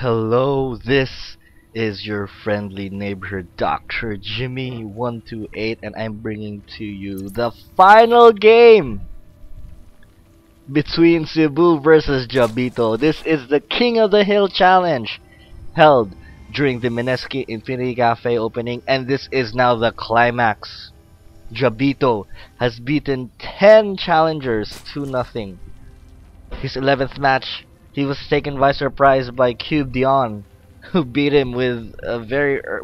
Hello, this is your friendly neighborhood Dr. Jimmy 128, and I'm bringing to you the final game between Cebu versus Jabito. This is the King of the Hill challenge held during the Mineski Infinity Cafe opening, and this is now the climax. Jabito has beaten 10 challengers to nothing. His 11th match, he was taken by surprise by Cube Dion, who beat him with a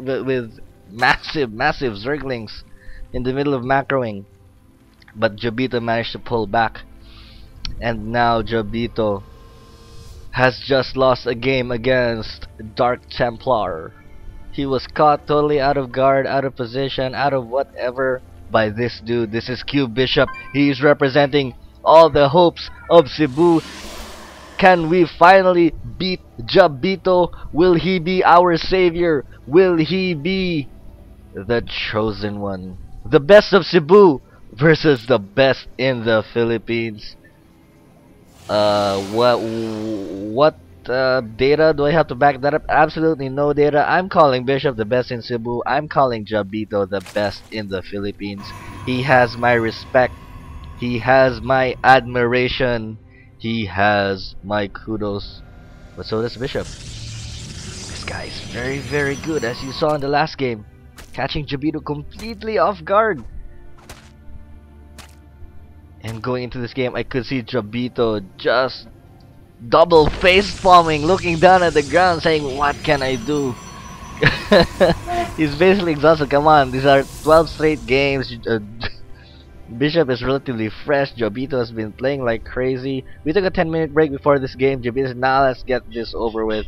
with massive Zerglings in the middle of macroing. But Jabito managed to pull back, and now Jabito has just lost a game against Dark Templar. He was caught totally out of guard, out of position, out of whatever by this dude. This is Cube Bishop. He's representing all the hopes of Cebu. Can we finally beat Jabito? Will he be our savior? Will he be the chosen one? The best of Cebu versus the best in the Philippines. What data do I have to back that up? Absolutely no data. I'm calling Bishop the best in Cebu. I'm calling Jabito the best in the Philippines. He has my respect. He has my admiration. He has my kudos. But so does Bishop. This guy is very good, as you saw in the last game, catching Jabito completely off guard. And going into this game, I could see Jabito just double face palming, looking down at the ground, saying, "What can I do?" He's basically exhausted. Come on, these are 12 straight games. Bishop is relatively fresh. Jabito has been playing like crazy. We took a 10-minute break before this game. Jabito said, "Nah, let's get this over with."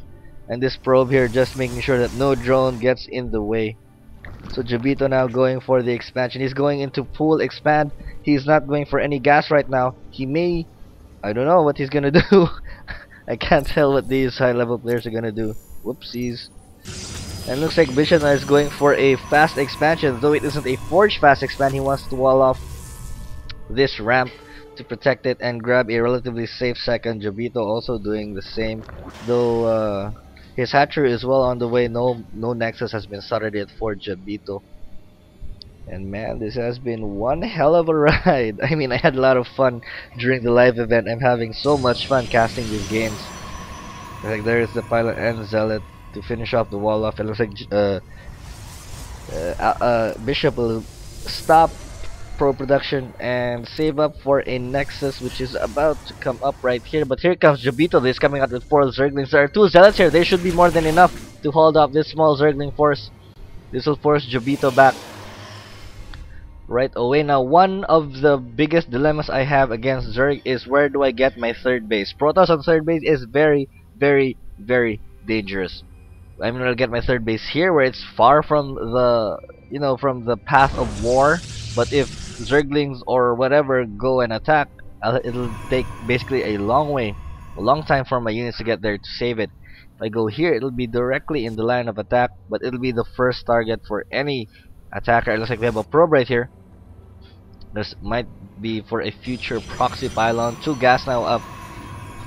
And this probe here just making sure that no drone gets in the way. So Jabito now going for the expansion. He's going into full expand. He's not going for any gas right now. He may... I don't know what he's gonna do. I can't tell what these high-level players are gonna do. Whoopsies. And looks like Bishop is going for a fast expansion. Though it isn't a forged fast expand, he wants to wall off this ramp to protect it and grab a relatively safe second. Jabito also doing the same, though his hatchery is well on the way. No nexus has been started yet for Jabito. And man, this has been one hell of a ride. I mean, I had a lot of fun during the live event. I'm having so much fun casting these games. Like, there is the pilot and Zealot to finish off the wall off. It looks like Bishop will stop pro production and save up for a nexus, which is about to come up right here. But here comes Jabito. This coming out with 4 Zerglings. There are 2 Zealots here. They should be more than enough to hold off this small Zergling force. This will force Jabito back right away. Now, one of the biggest dilemmas I have against Zerg is, where do I get my third base? Protoss on third base is very dangerous. I'm gonna get my third base here, where it's far from the, from the path of war. But if Zerglings or whatever go and attack, it'll take basically a long time for my units to get there to save it. If I go here, it'll be directly in the line of attack, but it'll be the first target for any attacker. It looks like we have a probe right here. This might be for a future proxy pylon. 2 gas now up.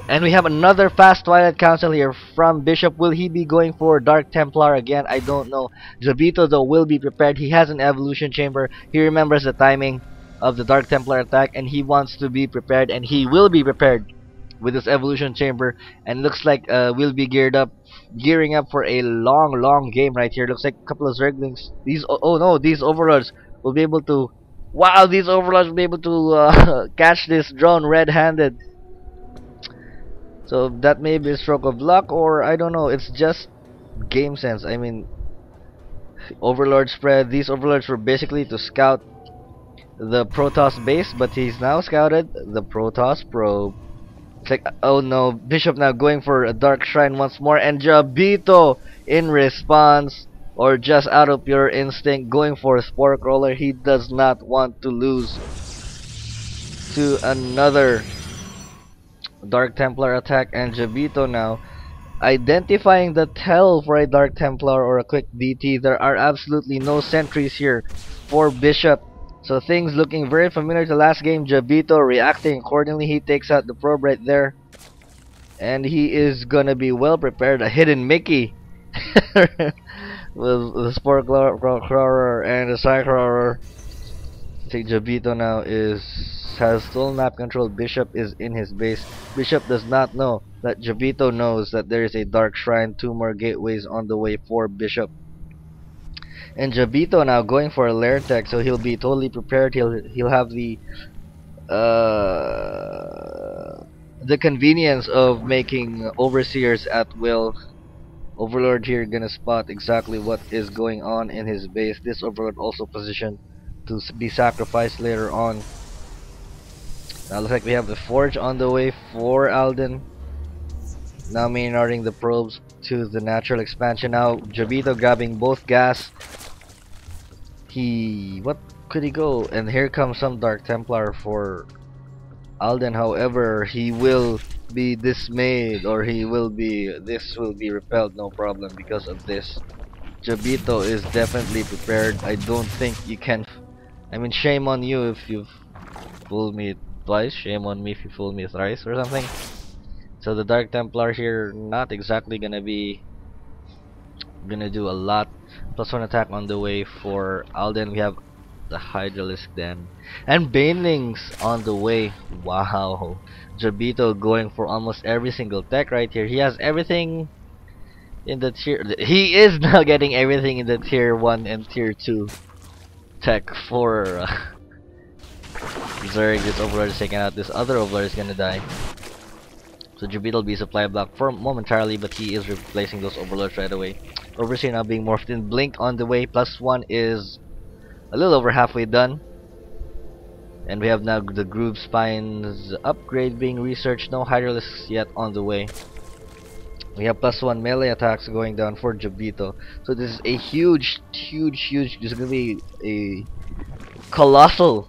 And we have another fast Twilight Council here from Bishop. Will he be going for Dark Templar again? I don't know. Jabito, though, will be prepared. He has an evolution chamber. He remembers the timing of the Dark Templar attack, and he wants to be prepared, and he will be prepared with his evolution chamber. And looks like we'll be gearing up for a long game right here. Looks like a couple of Zerglings. These these overlords will be able to... Wow, these overlords will be able to catch this drone red-handed. So that may be a stroke of luck, or I don't know. It's just game sense. I mean, overlord spread. These overlords were basically to scout the Protoss base, but he's now scouted the Protoss probe. It's like, oh no, Bishop now going for a Dark Shrine once more, and Jabito in response, or just out of pure instinct, going for a Spore Crawler. He does not want to lose to another Dark Templar attack. And Jabito now identifying the tell for a Dark Templar or a quick DT. There are absolutely no sentries here for Bishop, so things looking very familiar to last game. Jabito reacting accordingly. He takes out the probe right there, And he is gonna be well prepared. A hidden Mickey with the Spore Crawler and the Side Crawler. I think Jabito now has full map control. Bishop is in his base. Bishop does not know that Jabito knows that there is a dark shrine, 2 more gateways on the way for Bishop. And Jabito now going for a lair tech, so he'll be totally prepared. He'll have the convenience of making overseers at will. Overlord here gonna spot exactly what is going on in his base. This Overlord also positioned to be sacrificed later on. Now looks like we have the Forge on the way for Alden. Now main-arding the probes to the natural expansion. Now Jabito grabbing both gas. What could he go? And here comes some Dark Templar for Alden. However, he will be dismayed, or this will be repelled, no problem, because of this. Jabito is definitely prepared. I don't think you can. I mean, shame on you if you've fooled me twice. Shame on me if you fooled me thrice or something. So the Dark Templar here not exactly gonna do a lot. +1 attack on the way for Alden. We have the Hydralisk then, and Banelings on the way. Wow, Jabito going for almost every single tech right here. He has everything in the tier. He is now getting everything in the tier 1 and tier 2 tech for Zerg. This Overlord is taken out. This other Overlord is gonna die. So Jabito will be supply block for momentarily, but he is replacing those Overlords right away. Overseer now being morphed in. Blink on the way. +1 is a little over halfway done. And we have now the Groove Spines upgrade being researched. No Hydralisks yet on the way. We have +1 melee attacks going down for Jabito. So this is a huge. This is going to be a colossal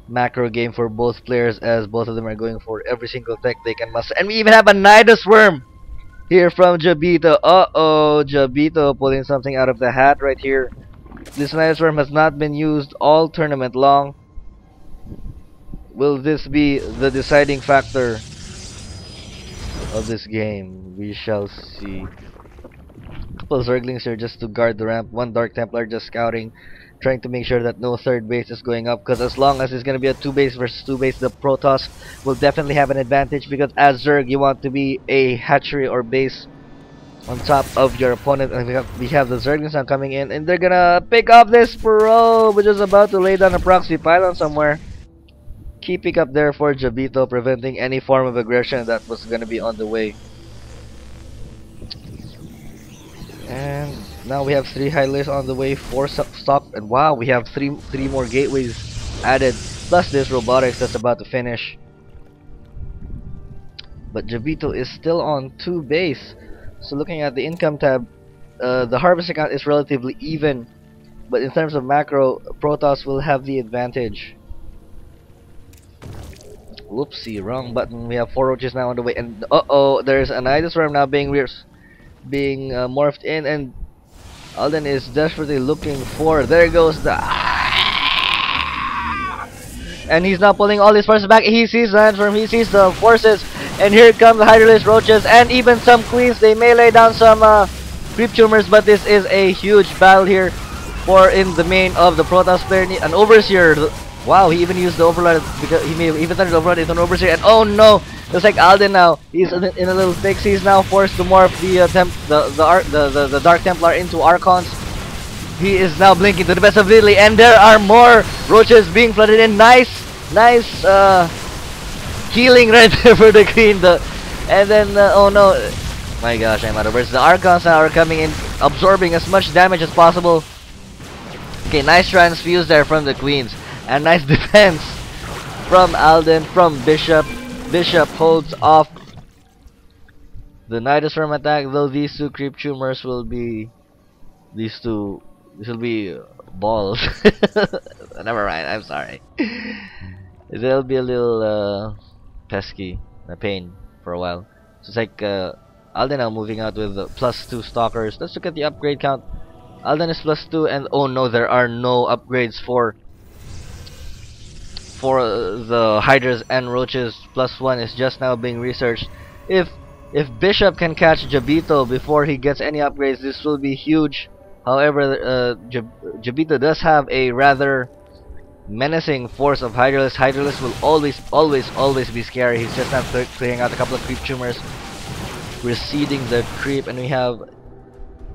macro game for both players, as both of them are going for every single tech they can muster. And we even have a Nidus Worm here from Jabito. Jabito pulling something out of the hat right here. This Nidus Worm has not been used all tournament long. Will this be the deciding factor of this game? We shall see. Couple of Zerglings here just to guard the ramp. 1 Dark Templar just scouting, trying to make sure that no third base is going up, because as long as it's going to be a 2 base versus 2 base, the Protoss will definitely have an advantage, because as Zerg you want to be a hatchery or base on top of your opponent. And we have the Zerglings now coming in, and they're gonna pick up this probe, which is about to lay down a proxy pylon somewhere. Key pick up there for Jabito, preventing any form of aggression that was gonna be on the way. And now we have 3 Hydralisks on the way, 4 stock, and wow, we have three more gateways added, plus this robotics that's about to finish. But Jabito is still on 2 base. So looking at the income tab, the harvest account is relatively even, but in terms of macro, Protoss will have the advantage. Whoopsie, wrong button. We have 4 roaches now on the way, and there's an Nidus Worm now being morphed in, and Alden is desperately looking for. There goes the. And he's now pulling all his forces back. He sees the Nidus Worm, he sees the forces, and here come the Hydralisk roaches and even some queens. They may lay down some creep tumors, but this is a huge battle here for in the main of the Protoss player. An Overseer. Wow, he even used the Overlord, because he may have even turned the Overlord into an Overseer, and oh no! Looks like Alden now, he's in a little fix. He's now forced to morph the Dark Templar into Archons. He is now blinking to the best of Italy, and there are more roaches being flooded in. Nice healing right there for the Queen. And then, oh no, my gosh, I'm out of words. The Archons now are coming in, absorbing as much damage as possible. Okay, nice transfuse there from the Queens. And nice defense from Alden, from Bishop. Bishop holds off the Nidus Worm attack, though these 2 creep tumors will be this will be balls. Never mind, I'm sorry. They'll be a little pesky, a pain for a while. So it's like Alden now moving out with +2 stalkers. Let's look at the upgrade count. Alden is +2, and oh no, there are no upgrades for the Hydras and Roaches. +1 is just now being researched. If If Bishop can catch Jabito before he gets any upgrades, this will be huge. However, Jabito does have a rather menacing force of Hydralisk. Hydralisk will always be scary. He's just not clearing out a couple of creep tumors, receding the creep, and we have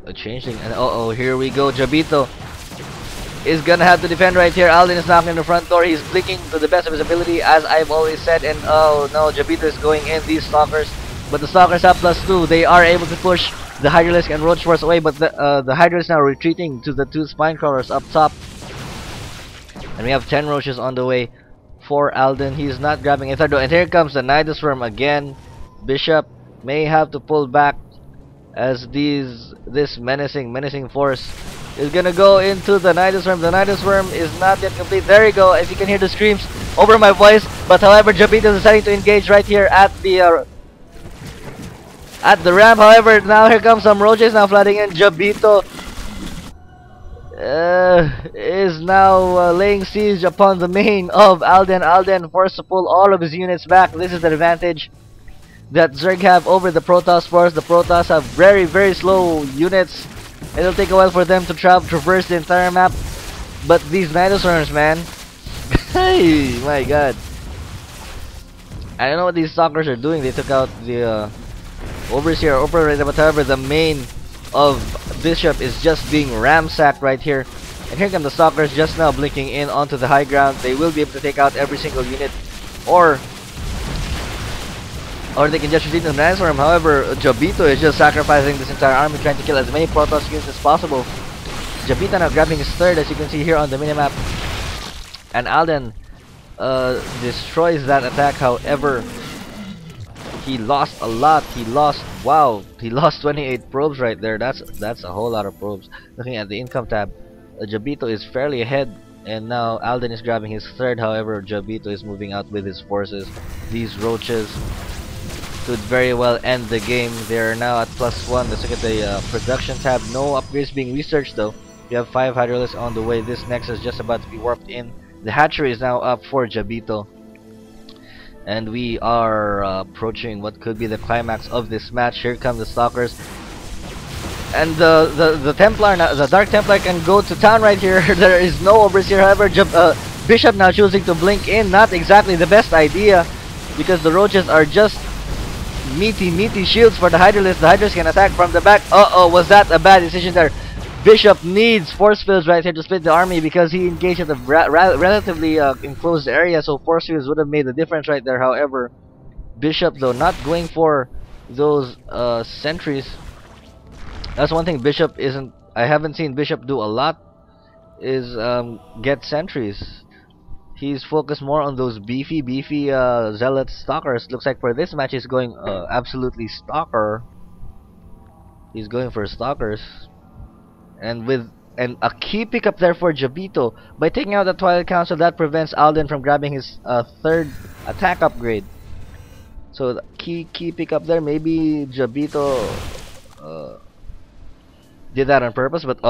a changeling. And here we go. Jabito is gonna have to defend right here. Alden is knocking on the front door. He's blinking to the best of his ability, as I've always said. And oh no, Jabito is going in. These stalkers, but the stalkers have +2. They are able to push the Hydralisk and Roach Force away, but the Hydralisk now retreating to the 2 spine crawlers up top. And we have 10 roaches on the way for Alden. He's not grabbing a third though. And here comes the Nidus Worm again. Bishop may have to pull back as this menacing force is gonna go into the Nidus Worm. The Nidus Worm is not yet complete. There you go. If you can hear the screams over my voice. But however, Jabito is deciding to engage right here at the ramp. However, now here comes some roaches now flooding in. Jabito is now laying siege upon the main of Alden. Alden forced to pull all of his units back. This is the advantage that Zerg have over the Protoss force. The Protoss have very slow units. It'll take a while for them to traverse the entire map. But these Nidus Worms, man. Hey, my god. I don't know what these stalkers are doing. They took out the Overseer operator, but however, the main of Bishop is just being ramsacked right here. And here come the stalkers just now blinking in onto the high ground. They will be able to take out every single unit, or they can just retreat to the Nidus Worm. However, Jabito is just sacrificing this entire army, trying to kill as many Protoss units as possible. Jabito now grabbing his third, as you can see here on the minimap. And Alden destroys that attack. However, he lost a lot. He lost 28 probes right there. That's a whole lot of probes. Looking at the income tab, Jabito is fairly ahead, and now Alden is grabbing his third. However, Jabito is moving out with his forces. These roaches could very well end the game. They are now at +1. Let's look at the production tab. No upgrades being researched though. We have 5 Hydralisks on the way. This next is just about to be warped in. The hatchery is now up for Jabito. And we are approaching what could be the climax of this match. Here come the stalkers. And the Templar, the Dark Templar can go to town right here. There is no Overseer. However, Bishop now choosing to blink in. Not exactly the best idea, because the roaches are just meaty shields for the Hydralisk. The Hydralisk can attack from the back. Was that a bad decision there? Bishop needs force fields right here to split the army, because he engaged at a relatively enclosed area, so force fields would have made the difference right there. However, Bishop though not going for those sentries. That's one thing Bishop isn't. I haven't seen Bishop do a lot is get sentries. He's focused more on those beefy zealot stalkers. Looks like for this match he's going absolutely stalker. He's going for stalkers. And a key pickup there for Jabito. By taking out the Twilight Council, that prevents Alden from grabbing his third attack upgrade. So the key pickup there. Maybe Jabito did that on purpose, but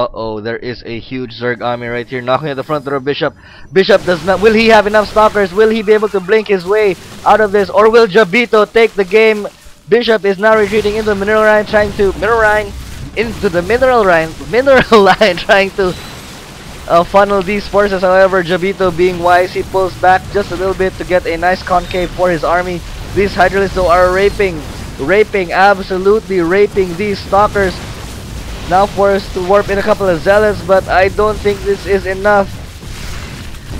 there is a huge Zerg army right here knocking at the front door of Bishop. Bishop does not. Will he have enough stalkers? Will he be able to blink his way out of this, or will Jabito take the game? Bishop is now retreating into the mineral line, trying to mineral line, trying to funnel these forces. However, Jabito being wise, he pulls back just a little bit to get a nice concave for his army. These Hydralisks though are absolutely raping these stalkers. Now forced to warp in a couple of zealots, but I don't think this is enough.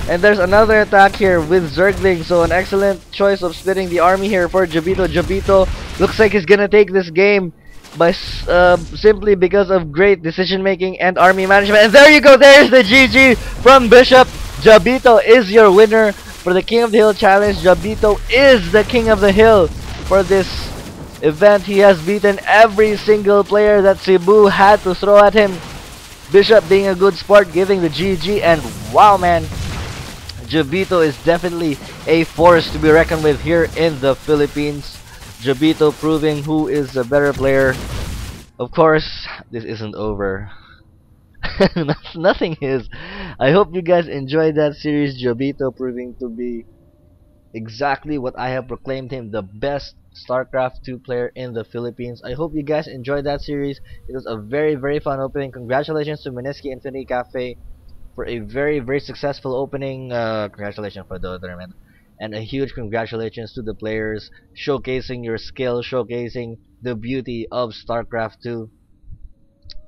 And there's another attack here with Zergling, so an excellent choice of splitting the army here for Jabito. Jabito looks like he's gonna take this game by simply because of great decision making and army management. And there you go, there's the GG from Bishop. Jabito is your winner for the King of the Hill challenge. Jabito is the King of the Hill for this event. He has beaten every single player that Cebu had to throw at him. Bishop being a good sport, giving the GG, and wow man, Jabito is definitely a force to be reckoned with here in the Philippines. Jabito proving who is the better player. Of course, this isn't over. Nothing is. I hope you guys enjoyed that series. Jabito proving to be exactly what I have proclaimed him, the best StarCraft 2 player in the Philippines. I hope you guys enjoyed that series. It was a very, very fun opening. Congratulations to Mineski Infinity Cafe for a very, very successful opening. Congratulations for the tournament. And a huge congratulations to the players showcasing your skill, showcasing the beauty of StarCraft 2.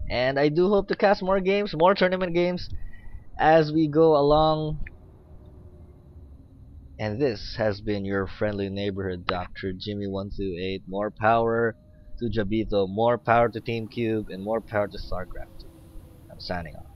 And I do hope to cast more games, more tournament games as we go along. And this has been your friendly neighborhood Dr. Jimmy128. More power to Jabito, more power to Team Cube, and more power to StarCraft 2. I'm signing off.